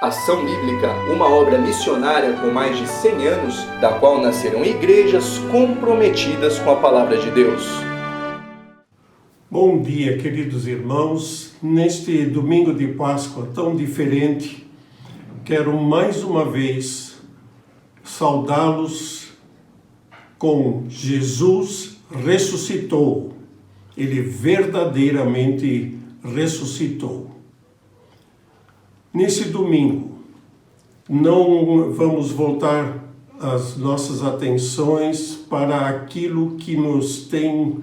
Ação Bíblica, uma obra missionária com mais de 100 anos, da qual nascerão igrejas comprometidas com a Palavra de Deus. Bom dia, queridos irmãos. Neste domingo de Páscoa tão diferente, quero mais uma vez saudá-los com Jesus ressuscitou. Ele verdadeiramente ressuscitou. Nesse domingo, não vamos voltar as nossas atenções para aquilo que nos tem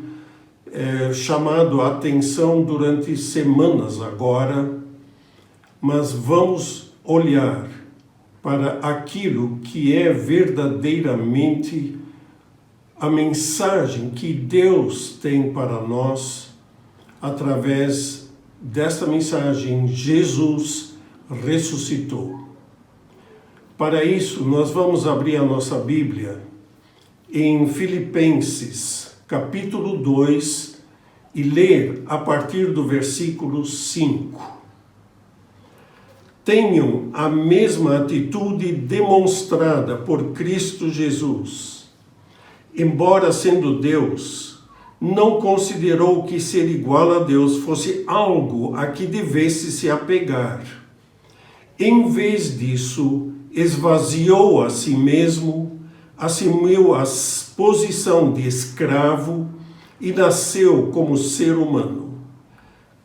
chamado a atenção durante semanas agora, mas vamos olhar para aquilo que é verdadeiramente a mensagem que Deus tem para nós através desta mensagem. Jesus ressuscitou. Para isso, nós vamos abrir a nossa Bíblia em Filipenses, capítulo 2, e ler a partir do versículo 5. Tenham a mesma atitude demonstrada por Cristo Jesus. Embora sendo Deus, não considerou que ser igual a Deus fosse algo a que devesse se apegar. Em vez disso, esvaziou a si mesmo, assumiu a posição de escravo e nasceu como ser humano.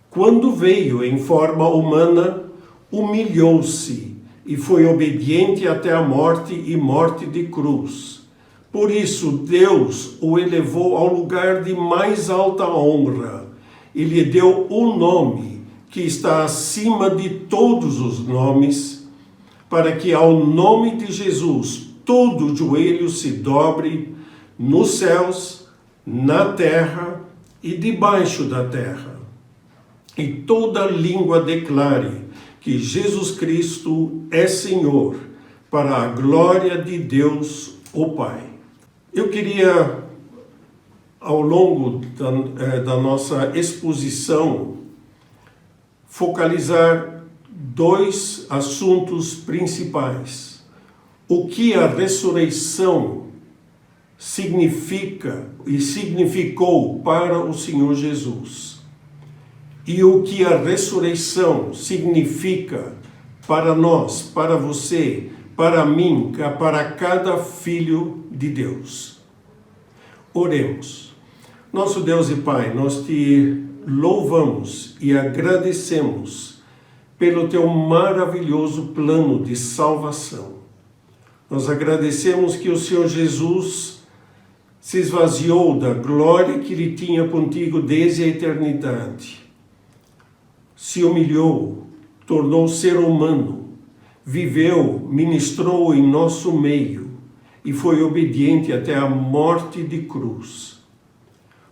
Quando veio em forma humana, humilhou-se e foi obediente até a morte e morte de cruz. Por isso, Deus o elevou ao lugar de mais alta honra e lhe deu um nome que está acima de todos os nomes, para que ao nome de Jesus todo joelho se dobre nos céus, na terra e debaixo da terra, e toda língua declare que Jesus Cristo é Senhor, para a glória de Deus, o Pai. Eu queria, ao longo da nossa exposição, focalizar dois assuntos principais. O que a ressurreição significa e significou para o Senhor Jesus. E o que a ressurreição significa para nós, para você, para mim, para cada filho de Deus. Oremos. Nosso Deus e Pai, nós te louvamos e agradecemos pelo teu maravilhoso plano de salvação. Nós agradecemos que o Senhor Jesus se esvaziou da glória que ele tinha contigo desde a eternidade. Se humilhou, tornou ser humano, viveu, ministrou em nosso meio e foi obediente até a morte de cruz.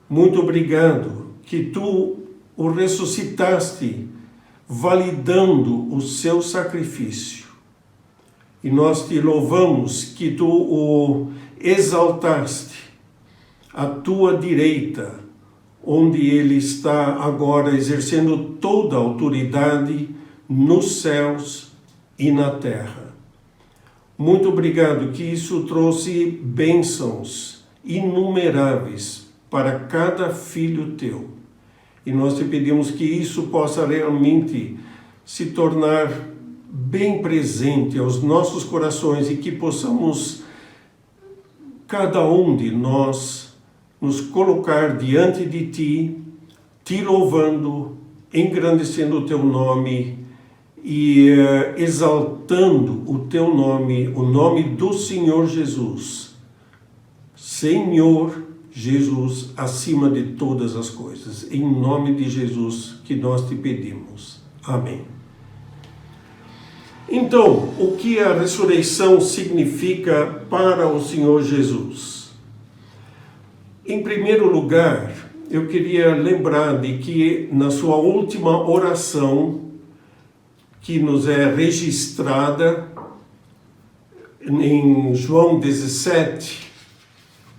Muito obrigado que tu o ressuscitaste, validando o seu sacrifício. E nós te louvamos que tu o exaltaste à tua direita, onde ele está agora exercendo toda a autoridade nos céus e na terra. Muito obrigado que isso trouxe bênçãos inumeráveis para cada filho teu. E nós te pedimos que isso possa realmente se tornar bem presente aos nossos corações e que possamos, cada um de nós, nos colocar diante de ti, te louvando, engrandecendo o teu nome e exaltando o teu nome, o nome do Senhor Jesus. Senhor Jesus, acima de todas as coisas. Em nome de Jesus que nós te pedimos. Amém. Então, o que a ressurreição significa para o Senhor Jesus? Em primeiro lugar, eu queria lembrar de que na sua última oração, que nos é registrada em João 17,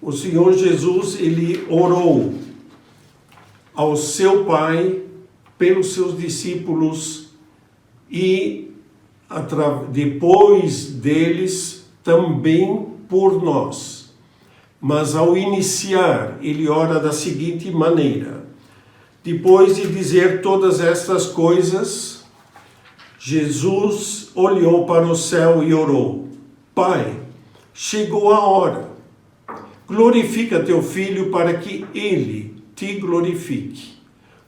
o Senhor Jesus, ele orou ao seu Pai pelos seus discípulos e depois deles também por nós. Mas ao iniciar, ele ora da seguinte maneira: depois de dizer todas estas coisas, Jesus olhou para o céu e orou: Pai, chegou a hora. Glorifica teu Filho para que ele te glorifique,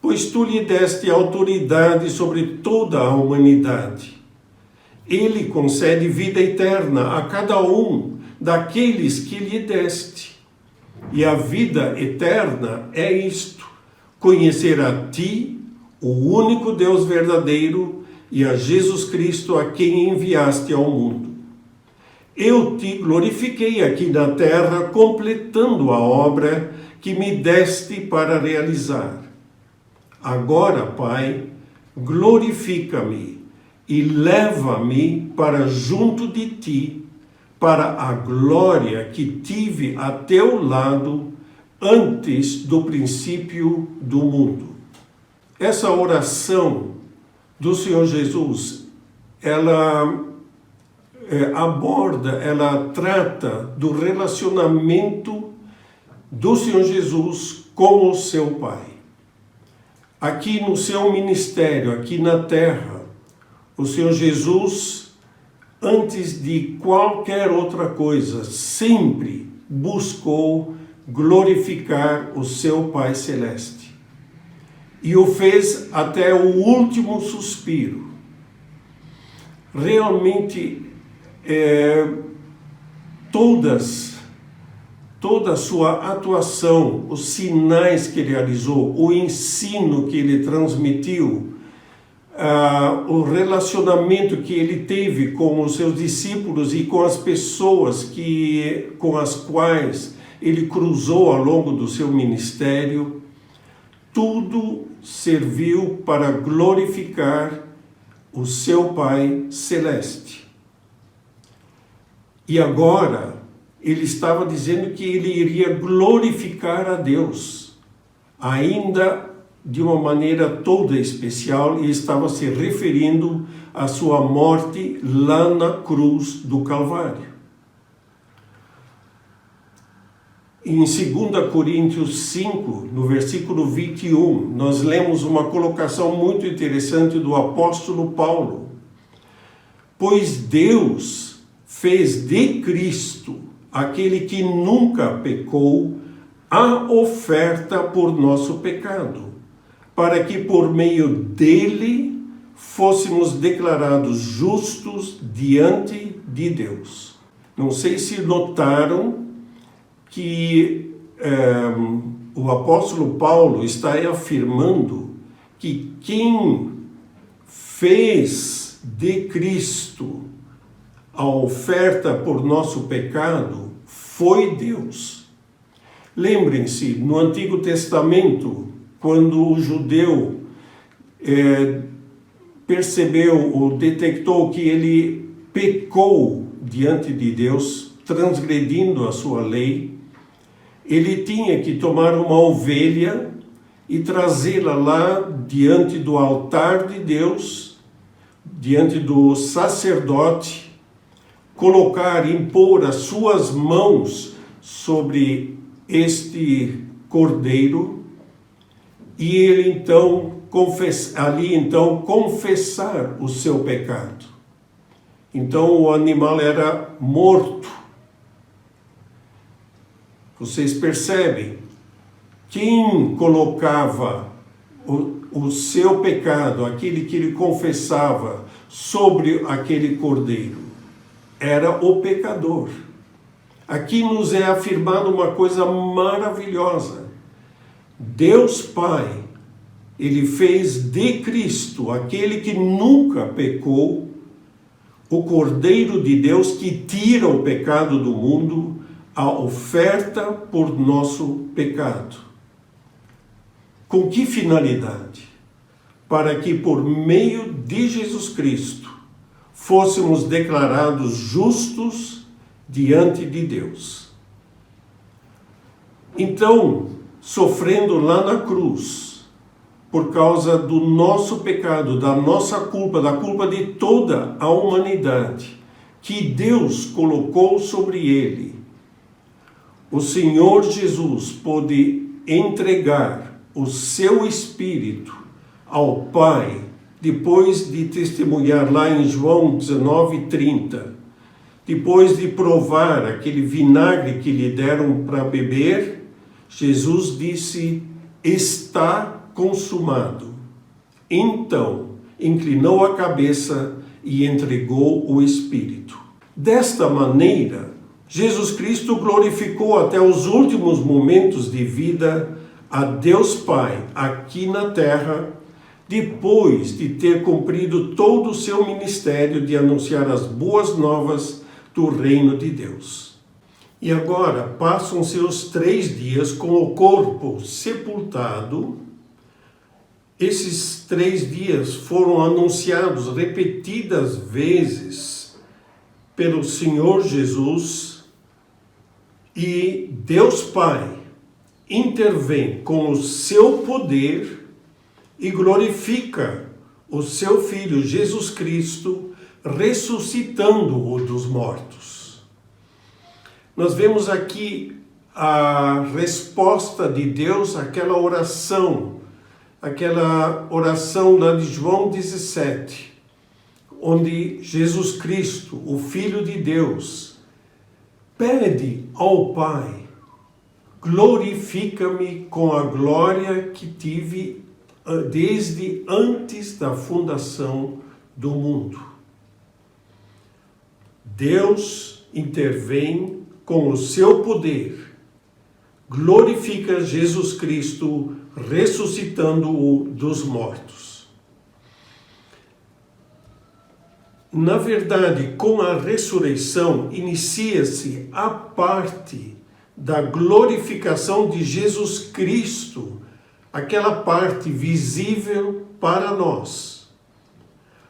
pois tu lhe deste autoridade sobre toda a humanidade. Ele concede vida eterna a cada um daqueles que lhe deste. E a vida eterna é isto: conhecer a ti, o único Deus verdadeiro, e a Jesus Cristo, a quem enviaste ao mundo. Eu te glorifiquei aqui na terra, completando a obra que me deste para realizar. Agora, Pai, glorifica-me e leva-me para junto de ti, para a glória que tive a teu lado antes do princípio do mundo. Essa oração do Senhor Jesus, ela ela trata do relacionamento do Senhor Jesus com o seu Pai. Aqui no seu ministério, aqui na terra, o Senhor Jesus, antes de qualquer outra coisa, sempre buscou glorificar o seu Pai Celeste. E o fez até o último suspiro. Realmente, toda a sua atuação, os sinais que ele realizou, o ensino que ele transmitiu, o relacionamento que ele teve com os seus discípulos e com as pessoas com as quais ele cruzou ao longo do seu ministério, tudo serviu para glorificar o seu Pai Celeste. E agora, ele estava dizendo que ele iria glorificar a Deus, ainda de uma maneira toda especial, e estava se referindo à sua morte lá na cruz do Calvário. Em 2 Coríntios 5, no versículo 21, nós lemos uma colocação muito interessante do apóstolo Paulo. Pois Deus fez de Cristo, aquele que nunca pecou, a oferta por nosso pecado, para que por meio dele fôssemos declarados justos diante de Deus. Não sei se notaram que o apóstolo Paulo está afirmando que quem fez de Cristo a oferta por nosso pecado foi Deus. Lembrem-se, no Antigo Testamento, quando o judeu percebeu ou detectou que ele pecou diante de Deus, transgredindo a sua lei, ele tinha que tomar uma ovelha e trazê-la lá diante do altar de Deus, diante do sacerdote, impor as suas mãos sobre este cordeiro e ele então confessar o seu pecado. Então o animal era morto. Vocês percebem? Quem colocava o seu pecado, aquele que ele confessava, sobre aquele cordeiro, era o pecador. Aqui nos é afirmado uma coisa maravilhosa. Deus Pai, ele fez de Cristo, aquele que nunca pecou, o Cordeiro de Deus que tira o pecado do mundo, a oferta por nosso pecado. Com que finalidade? Para que por meio de Jesus Cristo fôssemos declarados justos diante de Deus. Então, sofrendo lá na cruz, por causa do nosso pecado, da nossa culpa, da culpa de toda a humanidade, que Deus colocou sobre ele. O Senhor Jesus pôde entregar o seu Espírito ao Pai, depois de testemunhar lá em João 19:30, depois de provar aquele vinagre que lhe deram para beber, Jesus disse: está consumado. Então, inclinou a cabeça e entregou o Espírito. Desta maneira, Jesus Cristo glorificou até os últimos momentos de vida a Deus Pai aqui na terra, depois de ter cumprido todo o seu ministério de anunciar as boas novas do reino de Deus. E agora passam-se os 3 dias com o corpo sepultado. Esses 3 dias foram anunciados repetidas vezes pelo Senhor Jesus, e Deus Pai intervém com o seu poder e glorifica o seu Filho Jesus Cristo, ressuscitando-o dos mortos. Nós vemos aqui a resposta de Deus àquela oração lá de João 17, onde Jesus Cristo, o Filho de Deus, pede ao Pai: glorifica-me com a glória que tive desde antes da fundação do mundo. Deus intervém com o seu poder, glorifica Jesus Cristo, ressuscitando-o dos mortos. Na verdade, com a ressurreição, inicia-se a parte da glorificação de Jesus Cristo, aquela parte visível para nós.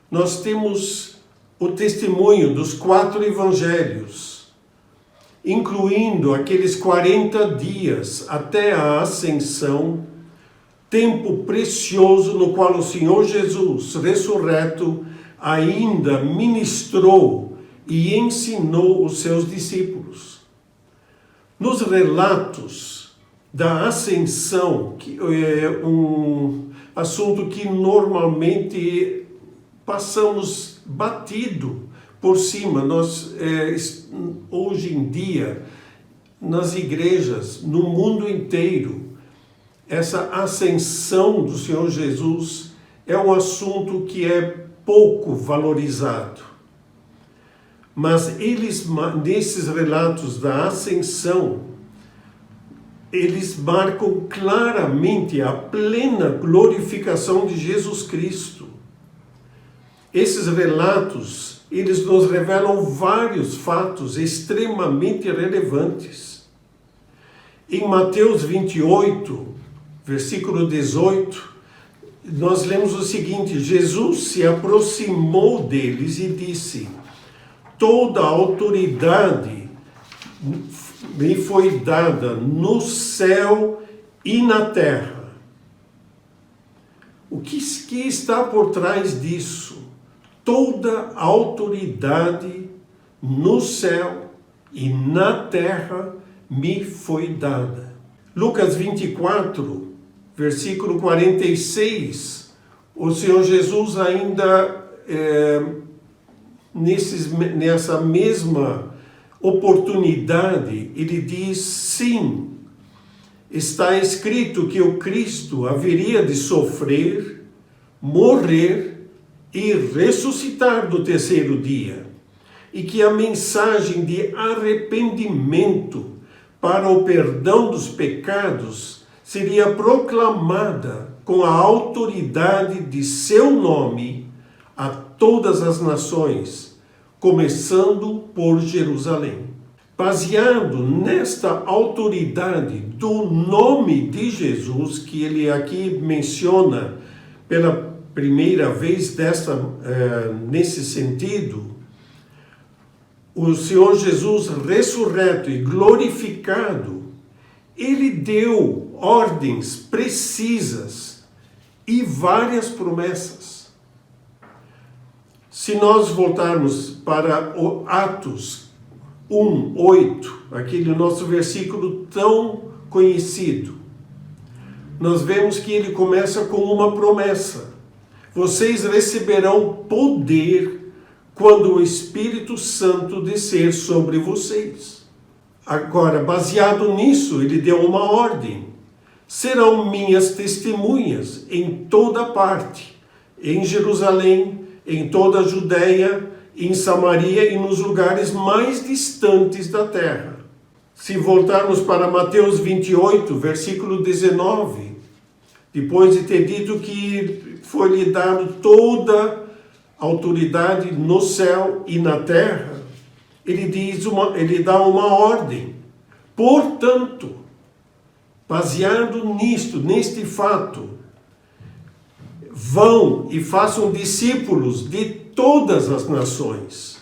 Nós temos o testemunho dos 4 evangelhos, incluindo aqueles 40 dias até a ascensão, tempo precioso no qual o Senhor Jesus, ressurreto, ainda ministrou e ensinou os seus discípulos. Nos relatos da ascensão, que é um assunto que normalmente passamos batido por cima, nós hoje em dia, nas igrejas, no mundo inteiro, essa ascensão do Senhor Jesus é um assunto que é pouco valorizado. Mas eles, nesses relatos da ascensão, eles marcam claramente a plena glorificação de Jesus Cristo. Esses relatos, eles nos revelam vários fatos extremamente relevantes. Em Mateus 28, versículo 18, nós lemos o seguinte: Jesus se aproximou deles e disse: toda a autoridade me foi dada no céu e na terra. O que está por trás disso? Toda a autoridade no céu e na terra me foi dada. Lucas 24, versículo 46, o Senhor Jesus ainda, nessa mesma oportunidade, ele diz: sim, está escrito que o Cristo haveria de sofrer, morrer e ressuscitar do terceiro dia, e que a mensagem de arrependimento para o perdão dos pecados seria proclamada com a autoridade de seu nome a todas as nações, começando por Jerusalém. Baseado nesta autoridade do nome de Jesus, que ele aqui menciona pela primeira vez nesse sentido, o Senhor Jesus ressurreto e glorificado, ele deu ordens precisas e várias promessas. Se nós voltarmos para o Atos 1:8, aquele nosso versículo tão conhecido, nós vemos que ele começa com uma promessa: vocês receberão poder quando o Espírito Santo descer sobre vocês. Agora, baseado nisso, ele deu uma ordem: serão minhas testemunhas em toda parte, em Jerusalém, em toda a Judeia, em Samaria e nos lugares mais distantes da terra. Se voltarmos para Mateus 28, versículo 19, depois de ter dito que foi-lhe dado toda a autoridade no céu e na terra, ele dá uma ordem. Portanto, baseado neste fato, vão e façam discípulos de todas as nações,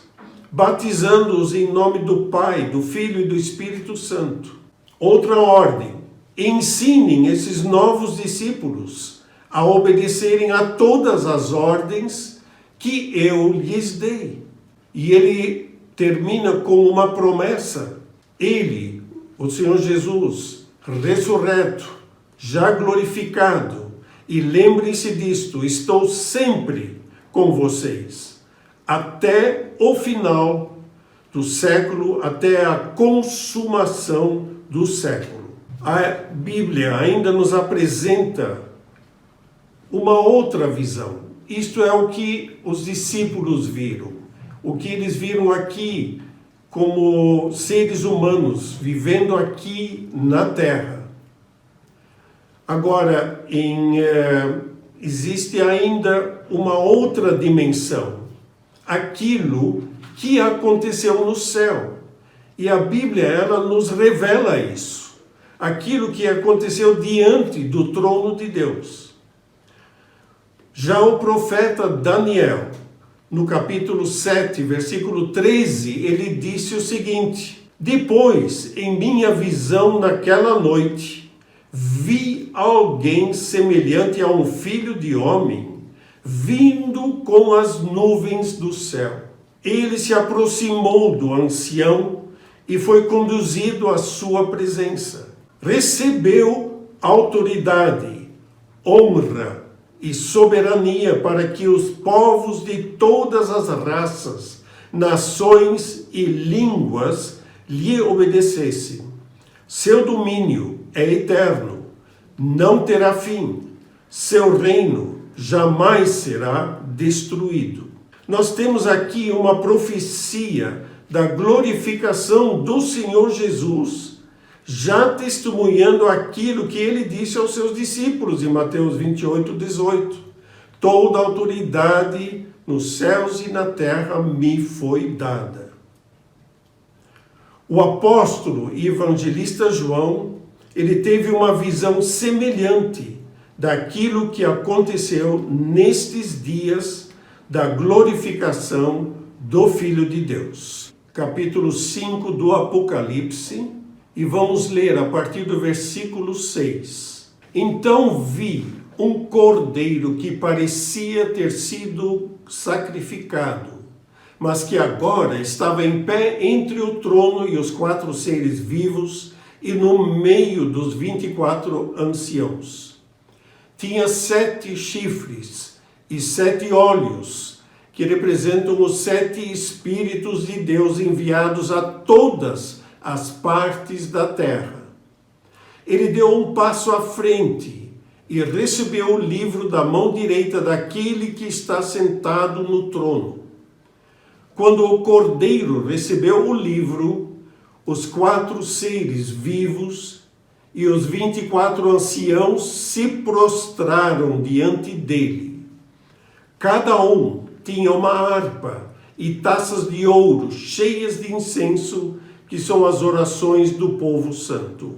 batizando-os em nome do Pai, do Filho e do Espírito Santo. Outra ordem: ensinem esses novos discípulos a obedecerem a todas as ordens que eu lhes dei. E ele termina com uma promessa. Ele, o Senhor Jesus, ressurreto, já glorificado, e lembrem-se disto: estou sempre com vocês, até o final do século, até a consumação do século. A Bíblia ainda nos apresenta uma outra visão. Isto é o que os discípulos viram, o que eles viram aqui como seres humanos, vivendo aqui na Terra. Agora, existe ainda uma outra dimensão, aquilo que aconteceu no céu. E a Bíblia, ela nos revela isso, aquilo que aconteceu diante do trono de Deus. Já o profeta Daniel, no capítulo 7, versículo 13, ele disse o seguinte: depois, em minha visão naquela noite, vi alguém semelhante a um filho de homem, vindo com as nuvens do céu. Ele se aproximou do ancião e foi conduzido à sua presença. Recebeu autoridade, honra e soberania para que os povos de todas as raças, nações e línguas lhe obedecessem. Seu domínio é eterno, não terá fim. Seu reino jamais será destruído. Nós temos aqui uma profecia da glorificação do Senhor Jesus, já testemunhando aquilo que ele disse aos seus discípulos em Mateus 28:18. Toda autoridade nos céus e na terra me foi dada. O apóstolo e evangelista João, ele teve uma visão semelhante daquilo que aconteceu nestes dias da glorificação do Filho de Deus. Capítulo 5 do Apocalipse, e vamos ler a partir do versículo 6. Então vi um cordeiro que parecia ter sido sacrificado, mas que agora estava em pé entre o trono e os 4 seres vivos e no meio dos 24 anciãos. Tinha 7 chifres e 7 olhos, que representam os 7 Espíritos de Deus enviados a todas as partes da terra. Ele deu um passo à frente e recebeu o livro da mão direita daquele que está sentado no trono. Quando o cordeiro recebeu o livro, os 4 seres vivos e os 24 anciãos se prostraram diante dele. Cada um tinha uma harpa e taças de ouro cheias de incenso, que são as orações do povo santo,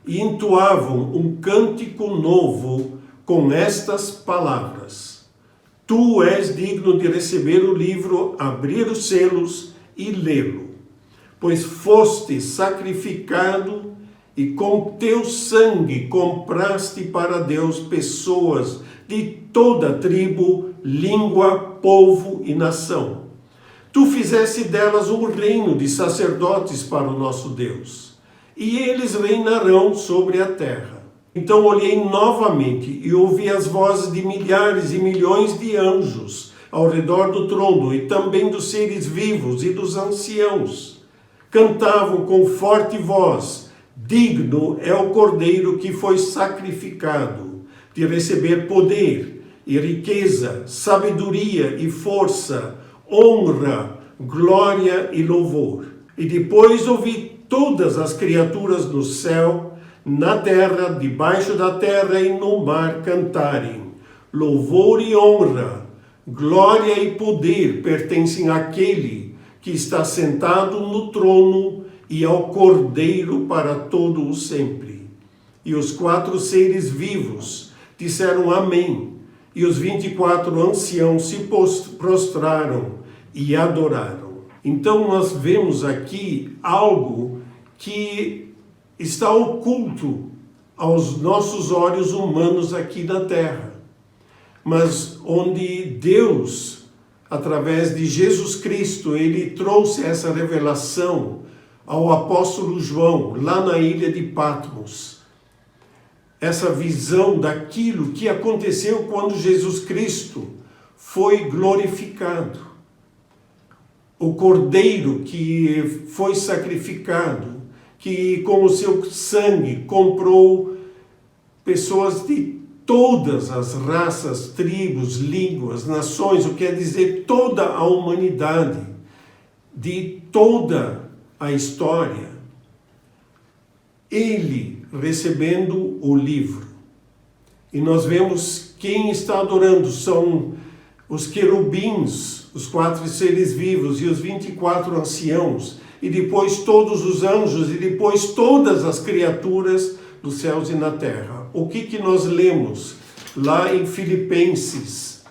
e entoavam um cântico novo com estas palavras: Tu és digno de receber o livro, abrir os selos e lê-lo, pois foste sacrificado e com teu sangue compraste para Deus pessoas de toda tribo, língua, povo e nação. Tu fizeste delas um reino de sacerdotes para o nosso Deus, e eles reinarão sobre a terra. Então olhei novamente e ouvi as vozes de milhares e milhões de anjos ao redor do trono e também dos seres vivos e dos anciãos. Cantavam com forte voz: digno é o Cordeiro que foi sacrificado de receber poder e riqueza, sabedoria e força, honra, glória e louvor. E depois ouvi todas as criaturas no céu, na terra, debaixo da terra e no mar cantarem: louvor e honra, glória e poder pertencem àquele que está sentado no trono e ao Cordeiro para todo o sempre. E os 4 seres vivos disseram amém, e os 24 anciãos se prostraram e adoraram. Então nós vemos aqui algo que está oculto aos nossos olhos humanos aqui na terra, mas onde Deus, através de Jesus Cristo, ele trouxe essa revelação ao apóstolo João, lá na ilha de Patmos. Essa visão daquilo que aconteceu quando Jesus Cristo foi glorificado. O Cordeiro que foi sacrificado, que com o seu sangue comprou pessoas de todas as raças, tribos, línguas, nações, o que quer dizer toda a humanidade, de toda a história. Ele recebendo o livro. E nós vemos quem está adorando são os querubins, os 4 seres vivos e os 24 anciãos, e depois todos os anjos, e depois todas as criaturas dos céus e na terra. O que nós lemos lá em Filipenses,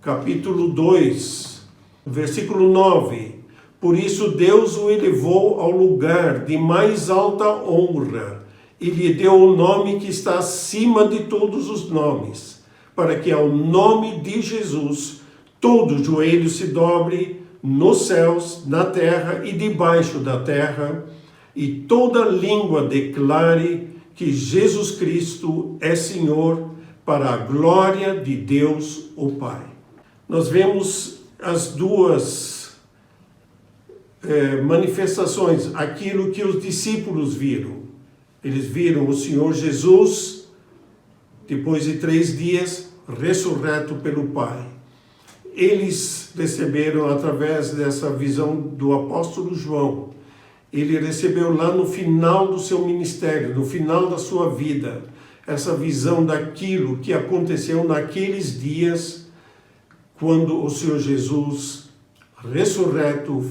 capítulo 2, versículo 9. Por isso Deus o elevou ao lugar de mais alta honra e lhe deu o nome que está acima de todos os nomes, para que ao nome de Jesus todo joelho se dobre nos céus, na terra e debaixo da terra, e toda língua declare que Jesus Cristo é Senhor, para a glória de Deus o Pai. Nós vemos as duas manifestações, aquilo que os discípulos viram. Eles viram o Senhor Jesus, depois de 3 dias, ressurreto pelo Pai. Eles receberam através dessa visão do apóstolo João. Ele recebeu lá no final do seu ministério, no final da sua vida, essa visão daquilo que aconteceu naqueles dias, quando o Senhor Jesus, ressurreto,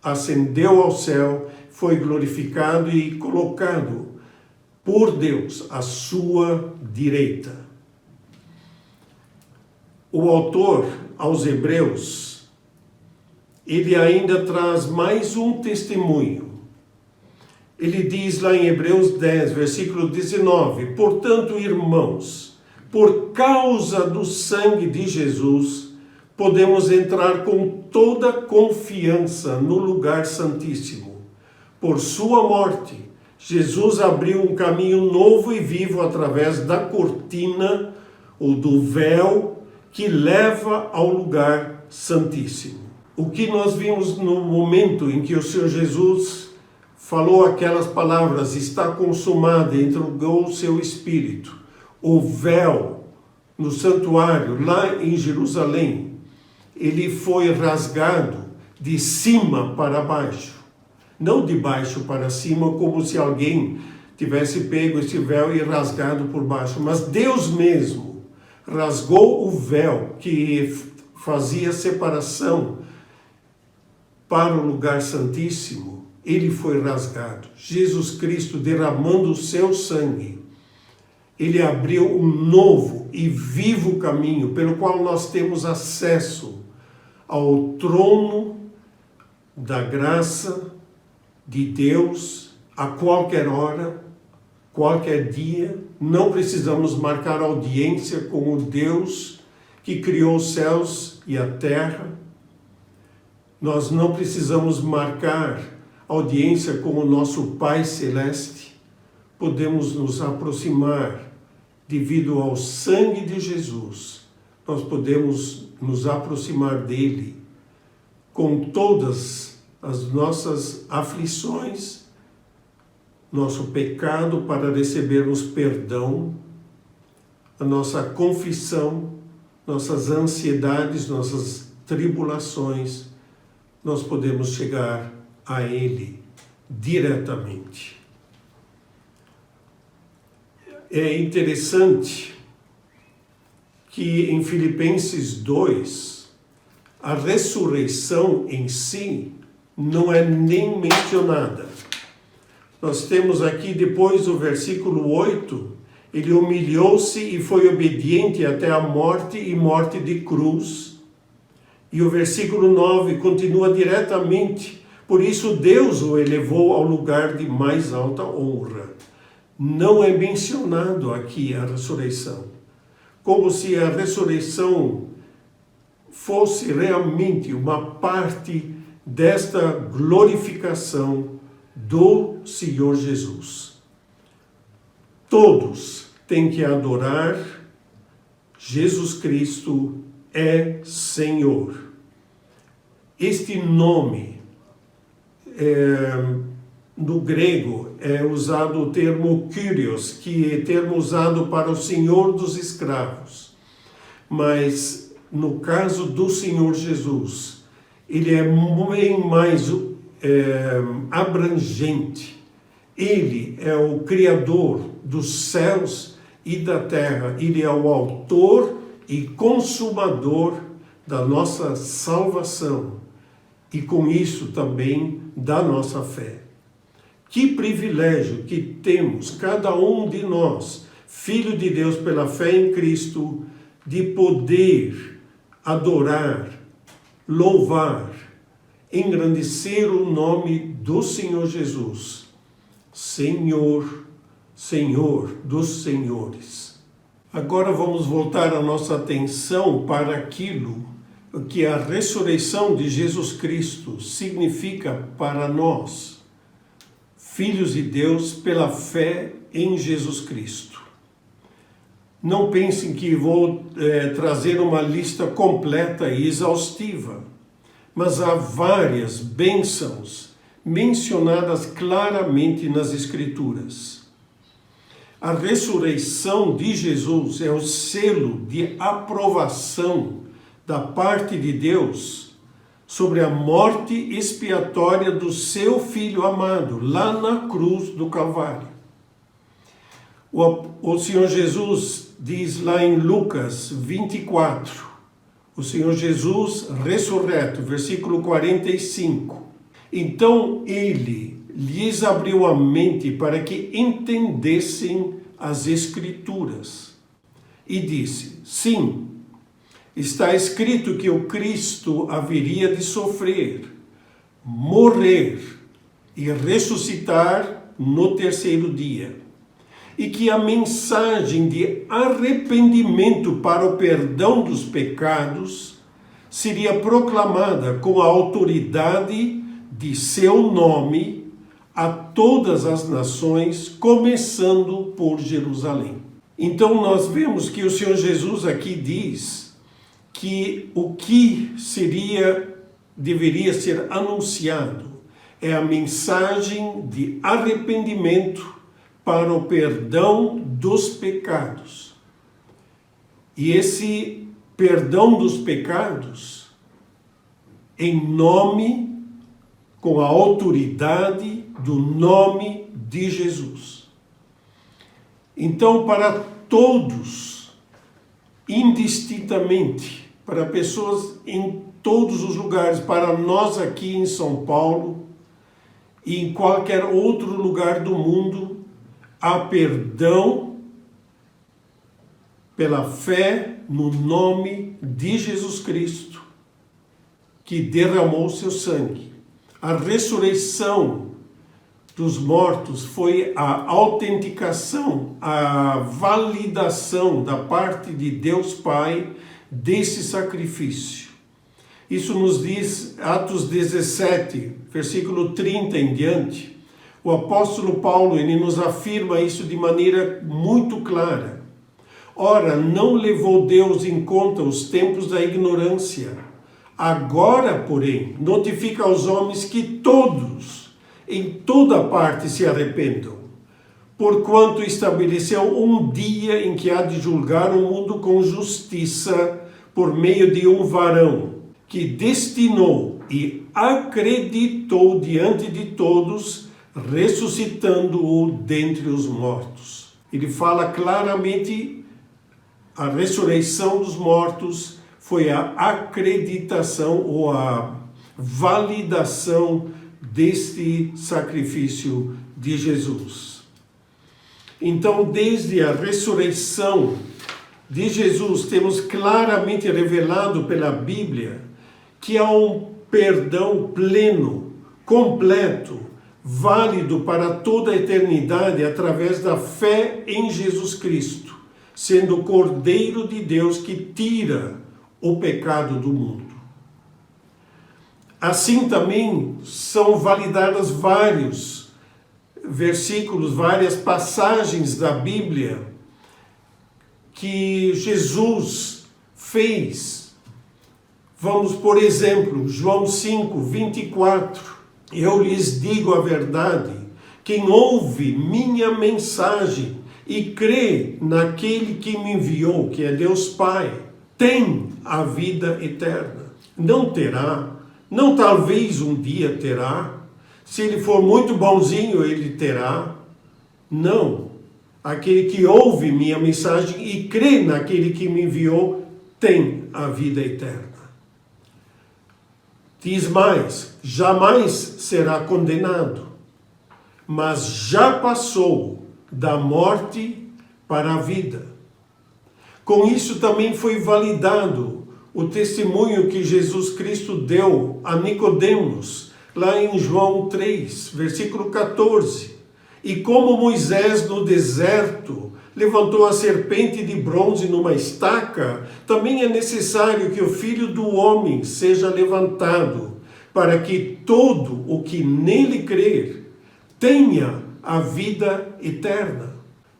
ascendeu ao céu, foi glorificado e colocado por Deus à sua direita. O autor aos Hebreus, ele ainda traz mais um testemunho. Ele diz lá em Hebreus 10, versículo 19: portanto, irmãos, por causa do sangue de Jesus, podemos entrar com toda confiança no lugar santíssimo. Por sua morte, Jesus abriu um caminho novo e vivo através da cortina ou do véu que leva ao lugar santíssimo. O que nós vimos no momento em que o Senhor Jesus falou aquelas palavras: está consumado, entregou o seu espírito. O véu no santuário, lá em Jerusalém, ele foi rasgado de cima para baixo. Não de baixo para cima, como se alguém tivesse pego esse véu e rasgado por baixo. Mas Deus mesmo rasgou o véu que fazia separação para o lugar santíssimo. Ele foi rasgado. Jesus Cristo, derramando o seu sangue, ele abriu um novo e vivo caminho pelo qual nós temos acesso ao trono da graça de Deus a qualquer hora, qualquer dia. Não precisamos marcar audiência com o Deus que criou os céus e a terra. Nós não precisamos marcar audiência com o nosso Pai Celeste. Podemos nos aproximar devido ao sangue de Jesus. Nós podemos nos aproximar dele com todas as nossas aflições, nosso pecado, para recebermos perdão, a nossa confissão, nossas ansiedades, nossas tribulações. Nós podemos chegar a ele diretamente. É interessante que em Filipenses 2, a ressurreição em si não é nem mencionada. Nós temos aqui depois o versículo 8, ele humilhou-se e foi obediente até a morte e morte de cruz. E o versículo 9 continua diretamente, por isso Deus o elevou ao lugar de mais alta honra. Não é mencionado aqui a ressurreição, como se a ressurreição fosse realmente uma parte desta glorificação do Senhor Jesus. Todos têm que adorar Jesus Cristo é Senhor. Este nome, no grego, é usado o termo Kyrios, que é termo usado para o Senhor dos escravos. Mas, no caso do Senhor Jesus, ele é bem mais abrangente. Ele é o Criador dos céus e da terra. Ele é o autor e consumador da nossa salvação e com isso também da nossa fé. Que privilégio que temos, cada um de nós, filho de Deus pela fé em Cristo, de poder adorar, louvar, engrandecer o nome do Senhor Jesus, Senhor, Senhor dos senhores. Agora vamos voltar a nossa atenção para aquilo que a ressurreição de Jesus Cristo significa para nós, filhos de Deus, pela fé em Jesus Cristo. Não pensem que vou trazer uma lista completa e exaustiva, mas há várias bênçãos mencionadas claramente nas Escrituras. A ressurreição de Jesus é o selo de aprovação da parte de Deus sobre a morte expiatória do seu Filho amado, lá na cruz do Calvário. O Senhor Jesus diz lá em Lucas 24, o Senhor Jesus ressurreto, versículo 45. Então ele lhes abriu a mente para que entendessem as Escrituras e disse: sim, está escrito que o Cristo haveria de sofrer, morrer e ressuscitar no terceiro dia, e que a mensagem de arrependimento para o perdão dos pecados seria proclamada com a autoridade de seu nome a todas as nações, começando por Jerusalém. Então nós vemos que o Senhor Jesus aqui diz que o que deveria ser anunciado é a mensagem de arrependimento para o perdão dos pecados. E esse perdão dos pecados, em nome, com a autoridade do nome de Jesus. Então, para todos, indistintamente, para pessoas em todos os lugares, para nós aqui em São Paulo e em qualquer outro lugar do mundo, há perdão pela fé no nome de Jesus Cristo, que derramou seu sangue. A ressurreição dos mortos foi a autenticação, a validação da parte de Deus Pai desse sacrifício. Isso nos diz Atos 17, versículo 30 em diante. O apóstolo Paulo, ele nos afirma isso de maneira muito clara. Ora, não levou Deus em conta os tempos da ignorância. Agora, porém, notifica aos homens que todos, em toda parte, se arrependam, porquanto estabeleceu um dia em que há de julgar o mundo com justiça por meio de um varão, que destinou e acreditou diante de todos, ressuscitando-o dentre os mortos. Ele fala claramente, a ressurreição dos mortos foi a acreditação ou a validação deste sacrifício de Jesus. Então, desde a ressurreição de Jesus, temos claramente revelado pela Bíblia que há um perdão pleno, completo, válido para toda a eternidade através da fé em Jesus Cristo, sendo o Cordeiro de Deus que tira o pecado do mundo. Assim também são validadas vários versículos, várias passagens da Bíblia que Jesus fez. Vamos, por exemplo, João 5, 24. Eu lhes digo a verdade, quem ouve minha mensagem e crê naquele que me enviou, que é Deus Pai, tem a vida eterna. Não terá, não talvez um dia terá. Se ele for muito bonzinho, ele terá. Não. Aquele que ouve minha mensagem e crê naquele que me enviou, tem a vida eterna. Diz mais, jamais será condenado, mas já passou da morte para a vida. Com isso também foi validado o testemunho que Jesus Cristo deu a Nicodemos, lá em João 3, versículo 14. E como Moisés no deserto levantou a serpente de bronze numa estaca, também é necessário que o Filho do Homem seja levantado, para que todo o que nele crer tenha a vida eterna.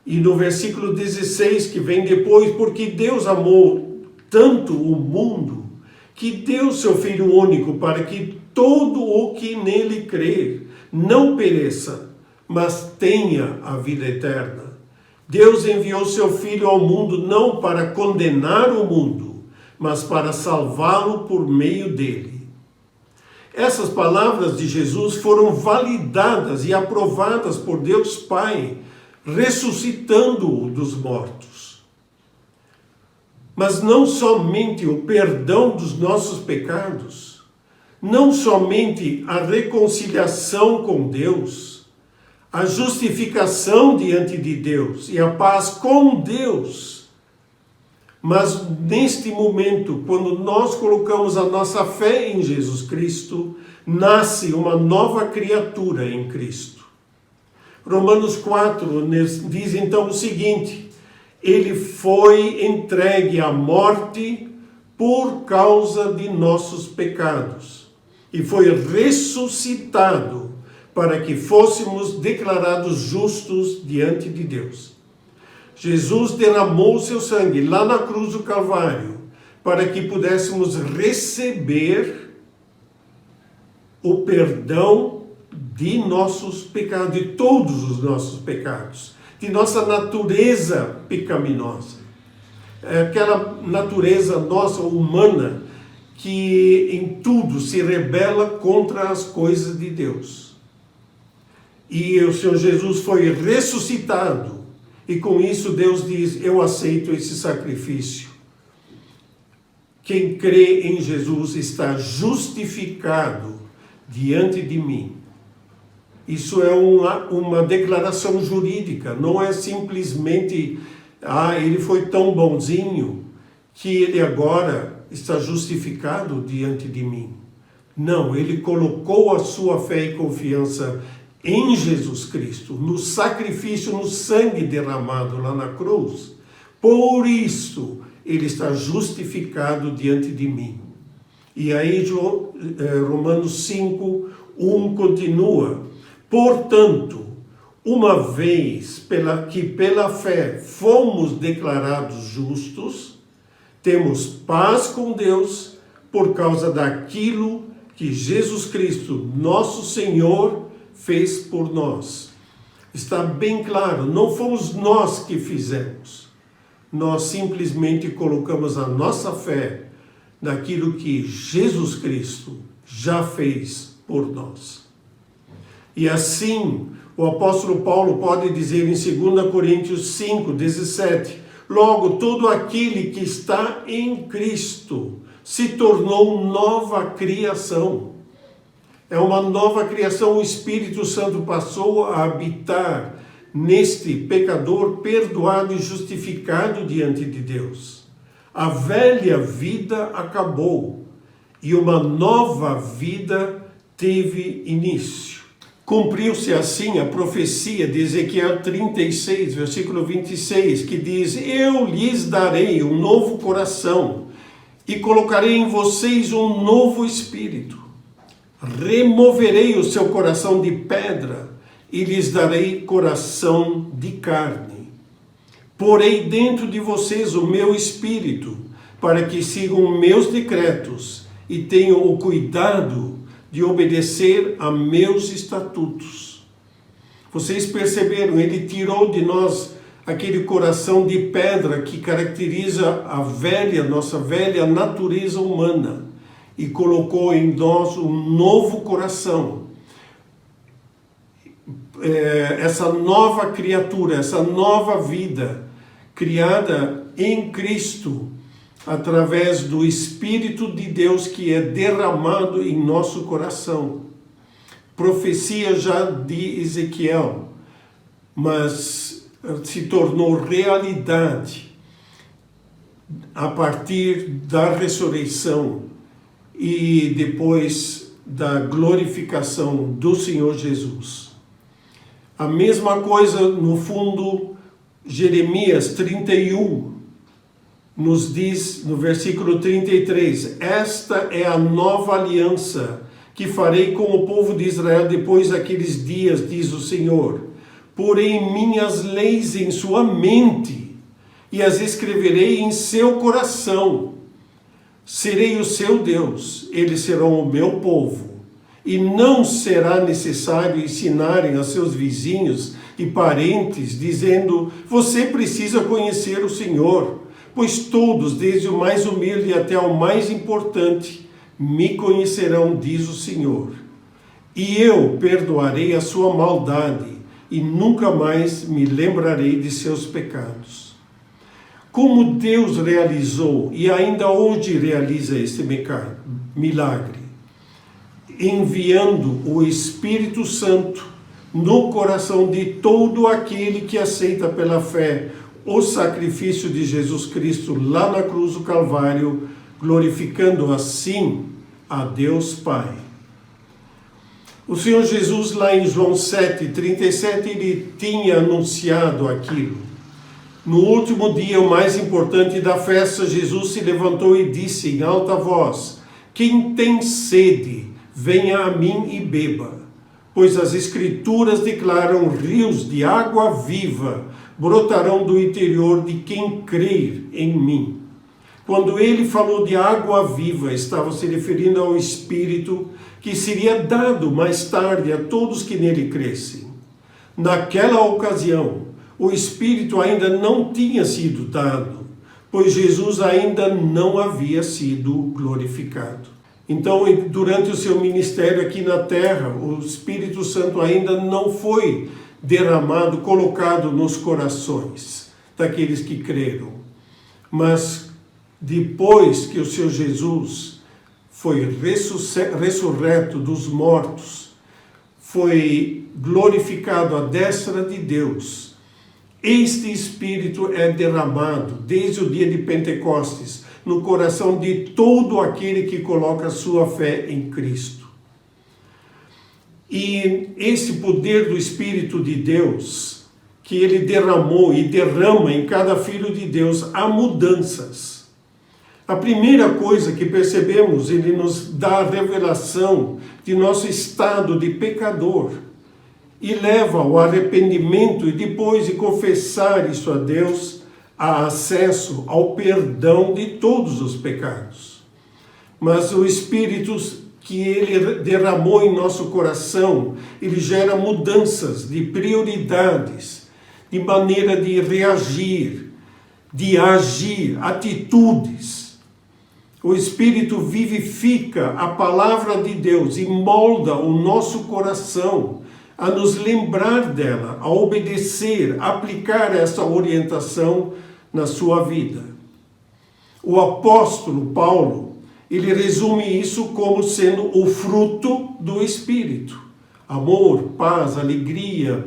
E no versículo 16, que vem depois, porque Deus amou tanto o mundo, que deu seu Filho único, para que todo o que nele crer não pereça, mas tenha a vida eterna. Deus enviou seu Filho ao mundo não para condenar o mundo, mas para salvá-lo por meio dele. Essas palavras de Jesus foram validadas e aprovadas por Deus Pai, ressuscitando-o dos mortos. Mas não somente o perdão dos nossos pecados, não somente a reconciliação com Deus, a justificação diante de Deus e a paz com Deus, mas neste momento, quando nós colocamos a nossa fé em Jesus Cristo, nasce uma nova criatura em Cristo. Romanos 4 diz então o seguinte: ele foi entregue à morte por causa de nossos pecados e foi ressuscitado para que fôssemos declarados justos diante de Deus. Jesus derramou seu sangue lá na cruz do Calvário para que pudéssemos receber o perdão de nossos pecados, de todos os nossos pecados, de nossa natureza pecaminosa. É aquela natureza nossa, humana, que em tudo se rebela contra as coisas de Deus. E o Senhor Jesus foi ressuscitado, e com isso Deus diz: eu aceito esse sacrifício. Quem crê em Jesus está justificado diante de mim. Isso é uma declaração jurídica, não é simplesmente, ele foi tão bonzinho que ele agora está justificado diante de mim. Não, ele colocou a sua fé e confiança em Jesus Cristo, no sacrifício, no sangue derramado lá na cruz, por isso ele está justificado diante de mim. E aí Romanos 5, 1 continua: portanto, uma vez que pela fé fomos declarados justos, temos paz com Deus por causa daquilo que Jesus Cristo, nosso Senhor, fez por nós. Está bem claro, não fomos nós que fizemos. Nós simplesmente colocamos a nossa fé naquilo que Jesus Cristo já fez por nós. E assim, o apóstolo Paulo pode dizer em 2 Coríntios 5, 17, logo, todo aquele que está em Cristo se tornou nova criação. É uma nova criação, o Espírito Santo passou a habitar neste pecador perdoado e justificado diante de Deus. A velha vida acabou e uma nova vida teve início. Cumpriu-se assim a profecia de Ezequiel 36, versículo 26, que diz: eu lhes darei um novo coração e colocarei em vocês um novo espírito. Removerei o seu coração de pedra e lhes darei coração de carne. Porei dentro de vocês o meu espírito, para que sigam meus decretos e tenham o cuidado de obedecer a meus estatutos. Vocês perceberam, ele tirou de nós aquele coração de pedra que caracteriza nossa velha natureza humana, e colocou em nós um novo coração. Essa nova criatura, essa nova vida, criada em Cristo, através do Espírito de Deus que é derramado em nosso coração. Profecia já de Ezequiel, mas se tornou realidade a partir da ressurreição e depois da glorificação do Senhor Jesus. A mesma coisa, no fundo, Jeremias 31 nos diz no versículo 33, esta é a nova aliança que farei com o povo de Israel depois daqueles dias, diz o Senhor. Porei minhas leis em sua mente e as escreverei em seu coração. Serei o seu Deus, eles serão o meu povo. E não será necessário ensinarem a seus vizinhos e parentes, dizendo, você precisa conhecer o Senhor, pois todos, desde o mais humilde até o mais importante, me conhecerão, diz o Senhor. E eu perdoarei a sua maldade e nunca mais me lembrarei de seus pecados. Como Deus realizou e ainda hoje realiza este milagre? Enviando o Espírito Santo no coração de todo aquele que aceita pela fé o sacrifício de Jesus Cristo lá na cruz do Calvário, glorificando assim a Deus Pai. O Senhor Jesus, lá em João 7,37, ele tinha anunciado aquilo. No último dia, o mais importante da festa, Jesus se levantou e disse em alta voz, quem tem sede, venha a mim e beba, pois as Escrituras declaram rios de água viva brotarão do interior de quem crer em mim. Quando ele falou de água viva, estava se referindo ao Espírito que seria dado mais tarde a todos que nele crescem. Naquela ocasião, o Espírito ainda não tinha sido dado, pois Jesus ainda não havia sido glorificado. Então, durante o seu ministério aqui na terra, o Espírito Santo ainda não foi derramado, colocado nos corações daqueles que creram. Mas depois que o Senhor Jesus foi ressurreto dos mortos, foi glorificado à destra de Deus, este Espírito é derramado desde o dia de Pentecostes no coração de todo aquele que coloca sua fé em Cristo. E esse poder do Espírito de Deus, que ele derramou e derrama em cada filho de Deus, há mudanças. A primeira coisa que percebemos, ele nos dá a revelação de nosso estado de pecador e leva ao arrependimento, e depois de confessar isso a Deus, há acesso ao perdão de todos os pecados. Mas o Espírito que ele derramou em nosso coração, ele gera mudanças de prioridades, de maneira de reagir, de agir, atitudes. O Espírito vivifica a palavra de Deus e molda o nosso coração a nos lembrar dela, a obedecer, a aplicar essa orientação na sua vida. O apóstolo Paulo, ele resume isso como sendo o fruto do Espírito. Amor, paz, alegria,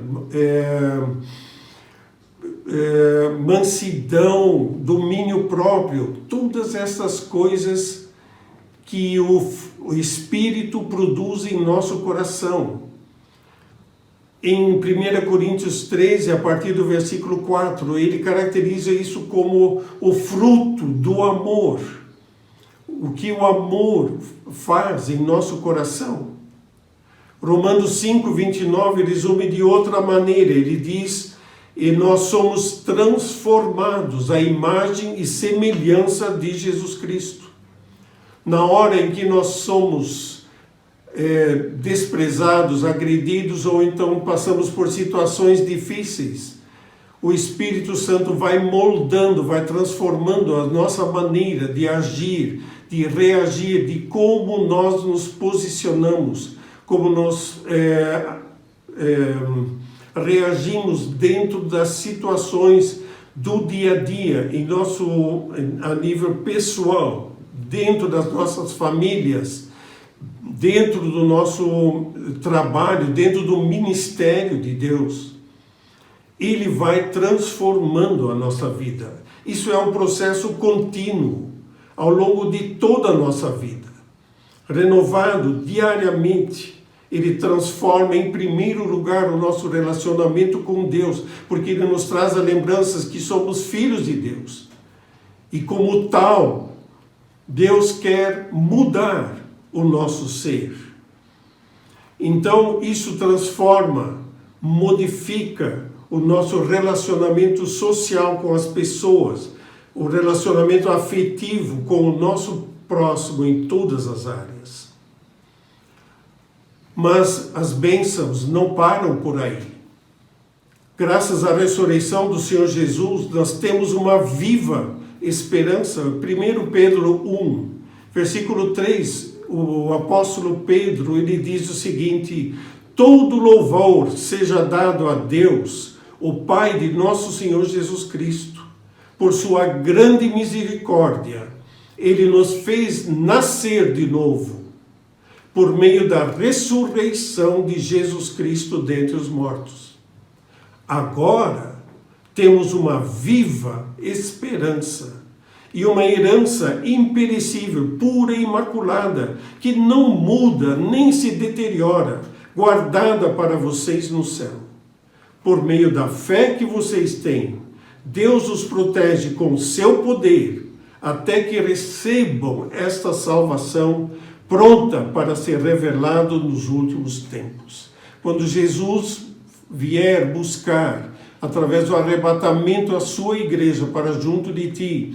mansidão, domínio próprio, todas essas coisas que o Espírito produz em nosso coração. Em 1 Coríntios 13, a partir do versículo 4, ele caracteriza isso como o fruto do amor. O que o amor faz em nosso coração. Romanos 5, 29 resume de outra maneira. Ele diz: e nós somos transformados à imagem e semelhança de Jesus Cristo. Na hora em que nós somos desprezados, agredidos, ou então passamos por situações difíceis, o Espírito Santo vai moldando, vai transformando a nossa maneira de agir, de reagir, de como nós nos posicionamos, como nós reagimos dentro das situações do dia a dia, a nível pessoal, dentro das nossas famílias, dentro do nosso trabalho, dentro do ministério de Deus. Ele vai transformando a nossa vida. Isso é um processo contínuo, ao longo de toda a nossa vida. Renovado diariamente, ele transforma em primeiro lugar o nosso relacionamento com Deus, porque ele nos traz as lembranças que somos filhos de Deus. E como tal, Deus quer mudar o nosso ser. Então, isso transforma, modifica o nosso relacionamento social com as pessoas, o relacionamento afetivo com o nosso próximo em todas as áreas. Mas as bênçãos não param por aí. Graças à ressurreição do Senhor Jesus, nós temos uma viva esperança. 1 Pedro 1, versículo 3, o apóstolo Pedro, ele diz o seguinte: todo louvor seja dado a Deus, o Pai de nosso Senhor Jesus Cristo. Por sua grande misericórdia, ele nos fez nascer de novo, por meio da ressurreição de Jesus Cristo dentre os mortos. Agora temos uma viva esperança e uma herança imperecível, pura e imaculada, que não muda nem se deteriora, guardada para vocês no céu. Por meio da fé que vocês têm, Deus os protege com seu poder, até que recebam esta salvação pronta para ser revelado nos últimos tempos. Quando Jesus vier buscar, através do arrebatamento, a sua igreja para junto de ti,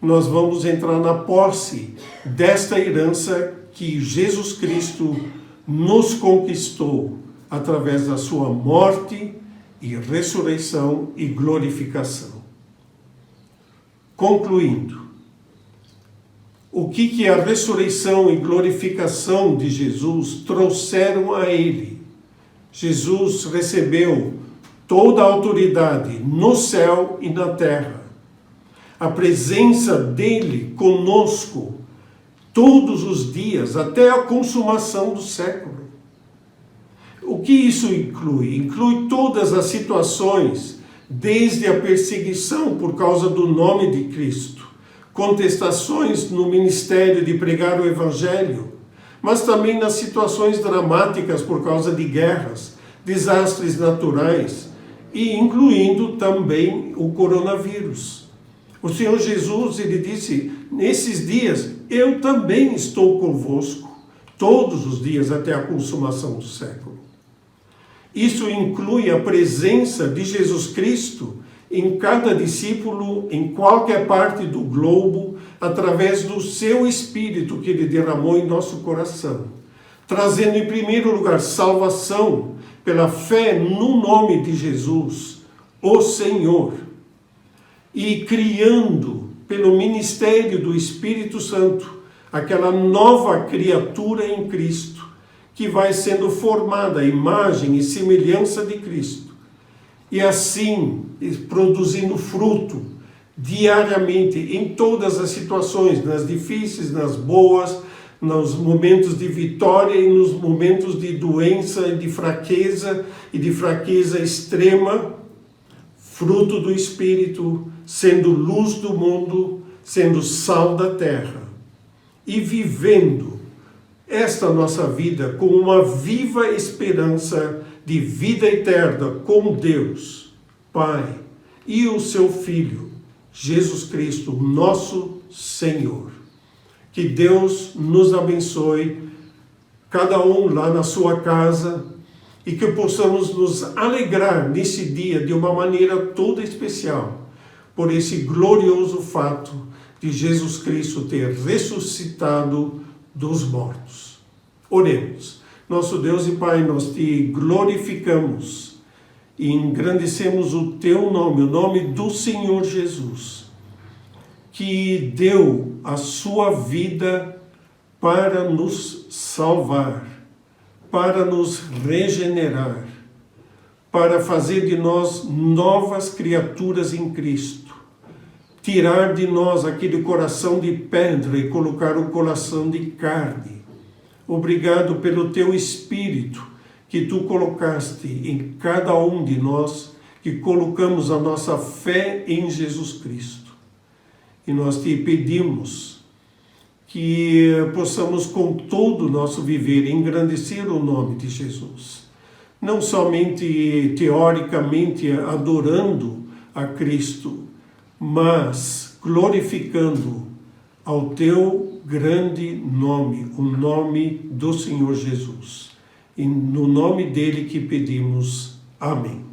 nós vamos entrar na posse desta herança que Jesus Cristo nos conquistou através da sua morte e ressurreição e glorificação. Concluindo, o que a ressurreição e glorificação de Jesus trouxeram a ele? Jesus recebeu toda a autoridade no céu e na terra. A presença dele conosco todos os dias, até a consumação do século. O que isso inclui? Inclui todas as situações, desde a perseguição por causa do nome de Cristo, contestações no ministério de pregar o Evangelho, mas também nas situações dramáticas por causa de guerras, desastres naturais e incluindo também o coronavírus. O Senhor Jesus, ele disse, nesses dias eu também estou convosco, todos os dias até a consumação do século. Isso inclui a presença de Jesus Cristo em cada discípulo, em qualquer parte do globo, através do seu Espírito que ele derramou em nosso coração, trazendo em primeiro lugar salvação pela fé no nome de Jesus, o Senhor, e criando pelo ministério do Espírito Santo aquela nova criatura em Cristo, que vai sendo formada à imagem e semelhança de Cristo, e assim produzindo fruto diariamente em todas as situações, nas difíceis, nas boas, nos momentos de vitória e nos momentos de doença e de fraqueza extrema, fruto do Espírito, sendo luz do mundo, sendo sal da terra e vivendo esta nossa vida com uma viva esperança de vida eterna com Deus, Pai, e o seu Filho, Jesus Cristo, nosso Senhor. Que Deus nos abençoe, cada um lá na sua casa, e que possamos nos alegrar nesse dia de uma maneira toda especial, por esse glorioso fato de Jesus Cristo ter ressuscitado dos mortos. Oremos. Nosso Deus e Pai, nós te glorificamos e engrandecemos o teu nome, o nome do Senhor Jesus, que deu a sua vida para nos salvar, para nos regenerar, para fazer de nós novas criaturas em Cristo, tirar de nós aquele coração de pedra e colocar um coração de carne. Obrigado pelo teu Espírito que tu colocaste em cada um de nós, que colocamos a nossa fé em Jesus Cristo. E nós te pedimos que possamos com todo o nosso viver engrandecer o nome de Jesus. Não somente teoricamente adorando a Cristo, mas glorificando ao teu grande nome, o nome do Senhor Jesus. E no nome dele que pedimos. Amém.